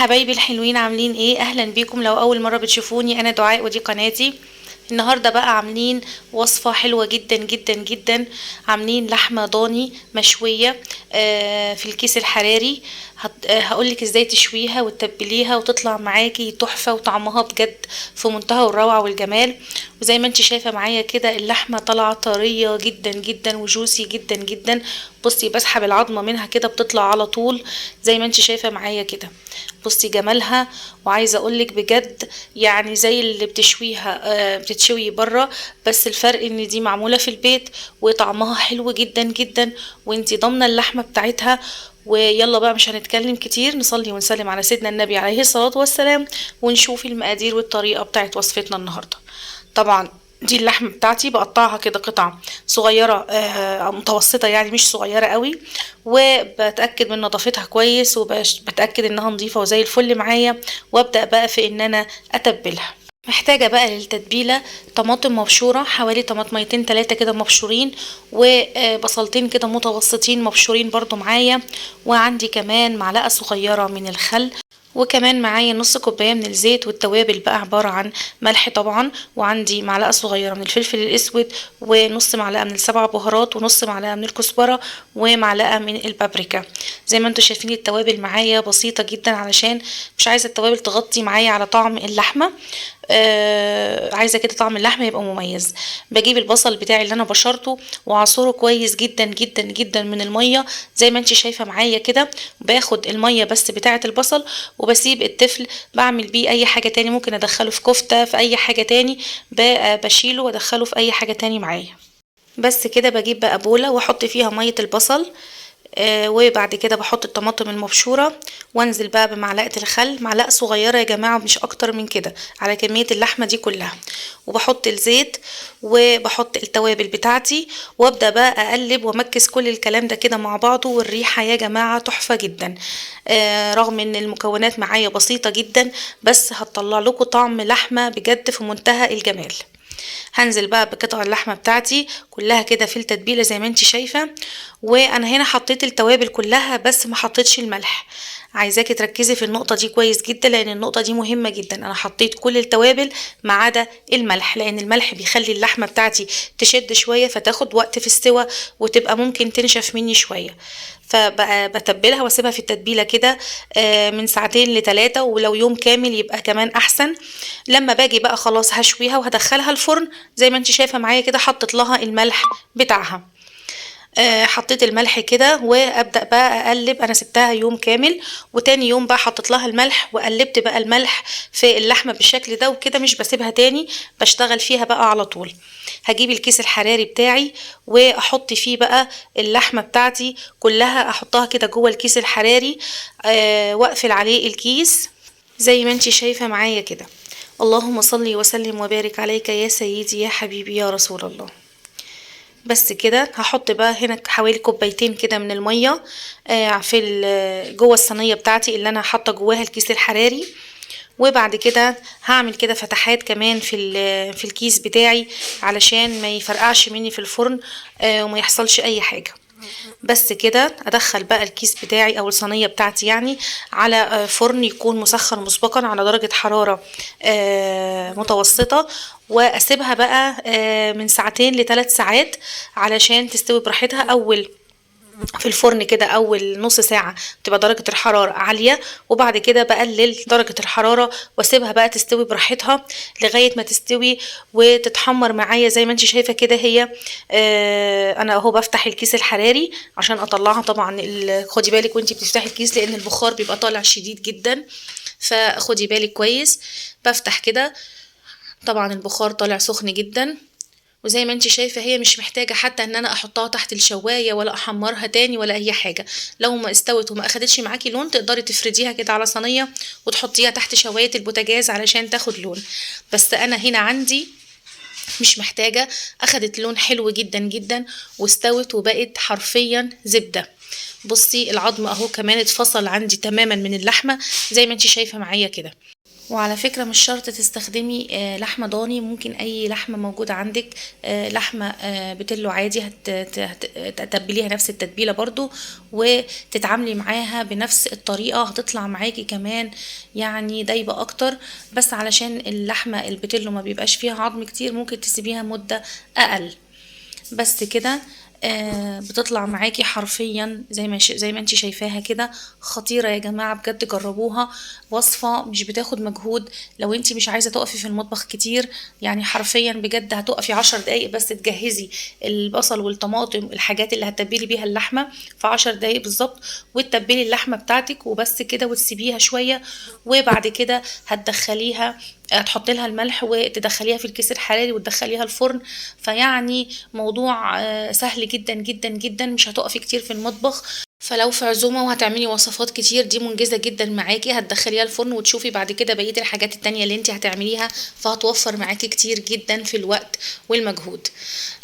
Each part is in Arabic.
حبايبي الحلوين، عاملين ايه؟ اهلا بيكم. لو اول مره بتشوفوني، انا دعاء ودي قناتي. النهارده بقى عاملين وصفه حلوه جدا جدا جدا. عاملين لحمه ضاني مشويه في الكيس الحراري. هقولك ازاي تشويها وتتبليها وتطلع معاكي تحفه، وطعمها بجد في منتهى الروعه والجمال. وزي ما انت شايفه معايا كده، اللحمه طالعه طريه جدا جدا وجوسي جدا جدا. بصي، بسحب العظمه منها كده بتطلع على طول زي ما انت شايفه معايا كده. بصي جمالها. وعايزه اقولك بجد يعني زي اللي بتشويها بتتشوي بره، بس الفرق ان دي معموله في البيت وطعمها حلو جدا جدا، وانتي ضامنه اللحمه بتاعتها. ويلا بقى مش هنتكلم كتير، نصلي ونسلم على سيدنا النبي عليه الصلاه والسلام، ونشوف المقادير والطريقه بتاعت وصفتنا النهارده. طبعا دي اللحمة بتاعتي بقطعها كده قطع صغيرة متوسطة، يعني مش صغيرة قوي. وبتأكد من نظافتها كويس، وبتأكد انها نظيفة وزي الفل معايا. وابدأ بقى في ان انا اتبلها. محتاجة بقى للتتبيلة طماطم مبشورة، حوالي طماطميتين 3 كده مبشورين، وبصلتين كده متوسطين مبشورين برضو معايا. وعندي كمان معلقة صغيرة من الخل، وكمان معايا نص كوباية من الزيت. والتوابل بقى عبارة عن ملح طبعا، وعندي معلقة صغيرة من الفلفل الأسود، ونص معلقة من السبع بهارات، ونص معلقة من الكزبرة، ومعلقة من البابريكا. زي ما انتوا شايفين التوابل معايا بسيطة جدا، علشان مش عايزة التوابل تغطي معايا على طعم اللحمة. عايزه كده طعم اللحمه يبقى مميز. بجيب البصل بتاعي اللي انا بشرته واعصره كويس جدا جدا جدا من الميه زي ما انت شايفه معايا كده. باخد الميه بس بتاعه البصل، وبسيب التفل بعمل بيه اي حاجه تاني، ممكن ادخله في كفته في اي حاجه تاني. بشيله وادخله في اي حاجه تاني معايا. بس كده بجيب بقى بوله واحط فيها ميه البصل. وبعد كده بحط الطماطم المبشورة، وانزل بقى بمعلقة الخل، معلقة صغيرة يا جماعة مش اكتر من كده على كمية اللحمة دي كلها. وبحط الزيت، وبحط التوابل بتاعتي، وابدأ بقى اقلب وامكس كل الكلام ده كده مع بعضه. والريحة يا جماعة تحفة جدا. رغم ان المكونات معايا بسيطة جدا، بس هتطلع لكم طعم لحمة بجد في منتهى الجمال. هنزل بقى بقطع اللحمه بتاعتي كلها كده في التتبيله زي ما انت شايفه. وانا هنا حطيت التوابل كلها بس ما حطيتش الملح. عايزاكي تركزي في النقطه دي كويس جدا، لان النقطه دي مهمه جدا. انا حطيت كل التوابل ما عدا الملح، لان الملح بيخلي اللحمه بتاعتي تشد شويه فتاخد وقت في السوى، وتبقى ممكن تنشف مني شويه. فبقى بتبلها واسيبها في التتبيله كده من ساعتين لتلاتة، ولو يوم كامل يبقى كمان احسن. لما باجي بقى خلاص هشويها وهدخلها الفرن زي ما انت شايفه معايا كده، حطيت لها الملح بتاعها. حطيت الملح كده وابدا بقى اقلب. انا سبتها يوم كامل، وتاني يوم بقى حطيت لها الملح وقلبت بقى الملح في اللحمه بالشكل ده، وكده مش بسيبها تاني، بشتغل فيها بقى على طول. هجيب الكيس الحراري بتاعي واحط فيه بقى اللحمه بتاعتي كلها، احطها كده جوه الكيس الحراري. واقفل عليه الكيس زي ما انت شايفه معايا كده. اللهم صل وسلم وبارك عليك يا سيدي يا حبيبي يا رسول الله. بس كده هحط بقى هنا حوالي كوبايتين كده من الميه في جوه الصينيه بتاعتي اللي انا حاطه جواها الكيس الحراري. وبعد كده هعمل كده فتحات كمان في الكيس بتاعي، علشان ما يفرقعش مني في الفرن وما يحصلش اي حاجه. بس كده ادخل بقى الكيس بتاعي او الصينيه بتاعتي يعني على فرن يكون مسخن مسبقا على درجه حراره متوسطه، واسيبها بقى من ساعتين لثلاث ساعات علشان تستوي براحتها. في الفرن كده اول نص ساعه بتبقى درجه الحراره عاليه، وبعد كده بقلل درجه الحراره واسيبها بقى تستوي براحتها لغايه ما تستوي وتتحمر معايا زي ما انت شايفه كده. هي انا اهو بفتح الكيس الحراري عشان اطلعها. طبعا خدي بالك وانت بتفتحي الكيس، لان البخار بيبقى طالع شديد جدا، فخدي بالك كويس. بفتح كده، طبعا البخار طالع سخن جدا. وزي ما انت شايفة هي مش محتاجة حتى ان انا احطها تحت الشواية ولا احمرها تاني ولا اي حاجة. لو ما استوت وما اخدتش معاكي لون، تقدري تفرديها كده على صينية وتحطيها تحت شواية البوتاجاز علشان تاخد لون. بس انا هنا عندي مش محتاجة، اخدت لون حلو جدا جدا واستوت وبقت حرفيا زبدة. بصي العظم اهو كمان اتفصل عندي تماما من اللحمة زي ما انت شايفة معايا كده. وعلى فكرة مش شرط تستخدمي لحمة ضاني، ممكن اي لحمة موجودة عندك، لحمة بتلو عادي هتتبليها نفس التتبيلة برضو وتتعاملي معاها بنفس الطريقة، هتطلع معاكي كمان يعني دايبة اكتر. بس علشان اللحمة البتلو ما بيبقاش فيها عظم كتير ممكن تسيبيها مدة اقل. بس كده بتطلع معاكي حرفيا زي ما انت شايفاها كده، خطيرة يا جماعة بجد، جربوها. وصفة مش بتاخد مجهود، لو انت مش عايزة تقفي في المطبخ كتير، يعني حرفيا بجد هتقفي 10 دقايق بس تجهزي البصل والطماطم الحاجات اللي هتتبلي بيها اللحمة في 10 دقايق بالظبط، وتتبلي اللحمة بتاعتك وبس كده وتسيبيها شوية. وبعد كده هتحطي لها الملح وتدخليها في الكيس الحراري وتدخليها الفرن. فيعني موضوع سهل جدا جدا جدا، مش هتقفي كتير في المطبخ. فلو في عزومة وهتعملي وصفات كتير دي منجزة جدا معاكي، هتدخليها الفرن وتشوفي بعد كده بقية الحاجات التانية اللي انت هتعمليها، فهتوفر معاكي كتير جدا في الوقت والمجهود.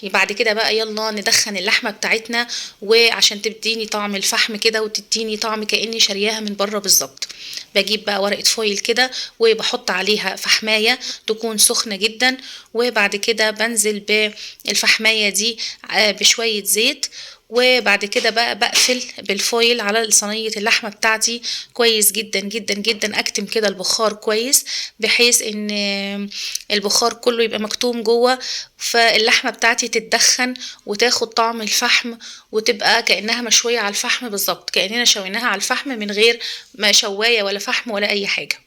بعد كده بقى يلا ندخن اللحمة بتاعتنا، وعشان تديني طعم الفحم كده وتديني طعم كأني شارياها من بره بالظبط، بجيب بقى ورقة فويل كده وبحط عليها فحماية تكون سخنة جدا، وبعد كده بنزل بالفحماية دي بشوية زيت، وبعد كده بقى بقفل بالفويل على صينية اللحمة بتاعتي كويس جدا جدا جدا، اكتم كده البخار كويس بحيث ان البخار كله يبقى مكتوم جوه، فاللحمة بتاعتي تتدخن وتاخد طعم الفحم وتبقى كأنها مشوية على الفحم بالظبط، كأننا شويناها على الفحم من غير ما شواية ولا فحم ولا اي حاجة.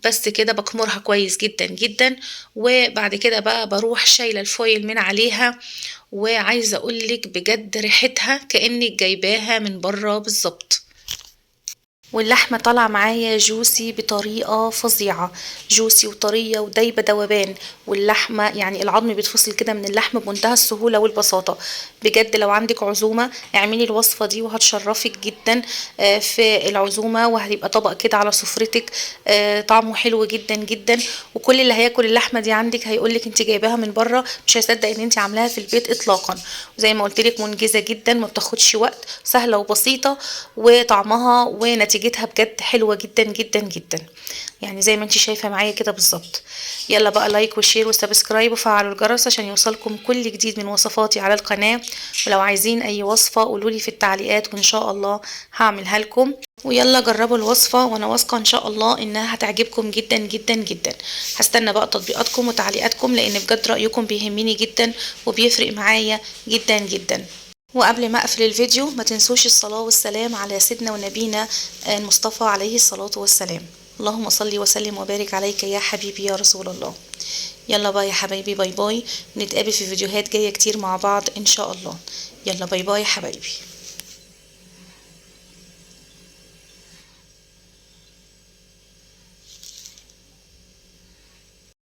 بس كده بكمرها كويس جدا جدا، وبعد كده بقى بروح شايلة الفويل من عليها، وعايزة اقولك بجد ريحتها كأنك جايباها من بره بالظبط. واللحمة طالعة معايا جوسي بطريقة فظيعة، جوسي وطرية ودايبة دوبان، واللحمة يعني العظم بيتفصل كده من اللحم بمنتهى السهولة والبساطة. بجد لو عندك عزومة اعملي الوصفة دي وهتشرفك جدا في العزومة، وهيبقى طبق كده على سفرتك طعمه حلو جدا جدا. وكل اللي هياكل اللحمة دي عندك هيقولك انت جايباها من بره، مش هيصدق ان انت عاملاها في البيت اطلاقا. وزي ما قلتلك منجزة جدا، ما بتاخدش وقت، سهلة وبسيطة، وطعمها ونتيجتها بجد حلوة جدا جدا جدا، يعني زي ما انت شايفة معايا كده بالظبط. يلا بقى لايك وشير وسبسكرايب وفعلوا الجرس عشان يوصلكم كل جديد من وصفاتي على القناة. ولو عايزين اي وصفة قولولي في التعليقات وان شاء الله هعملها لكم. ويلا جربوا الوصفة وانا واثقة ان شاء الله انها هتعجبكم جدا جدا جدا. هستنى بقى تطبيقاتكم وتعليقاتكم لان بجد رأيكم بيهمني جدا وبيفرق معايا جدا جدا. وقبل ما اقفل الفيديو ما تنسوش الصلاة والسلام على سيدنا ونبينا المصطفى عليه الصلاة والسلام. اللهم صل وسلم وبارك عليك يا حبيبي يا رسول الله. يلا باي يا حبايبي، باي باي، نتقابل في فيديوهات جاية كتير مع بعض ان شاء الله. يلا باي باي يا حبايبي.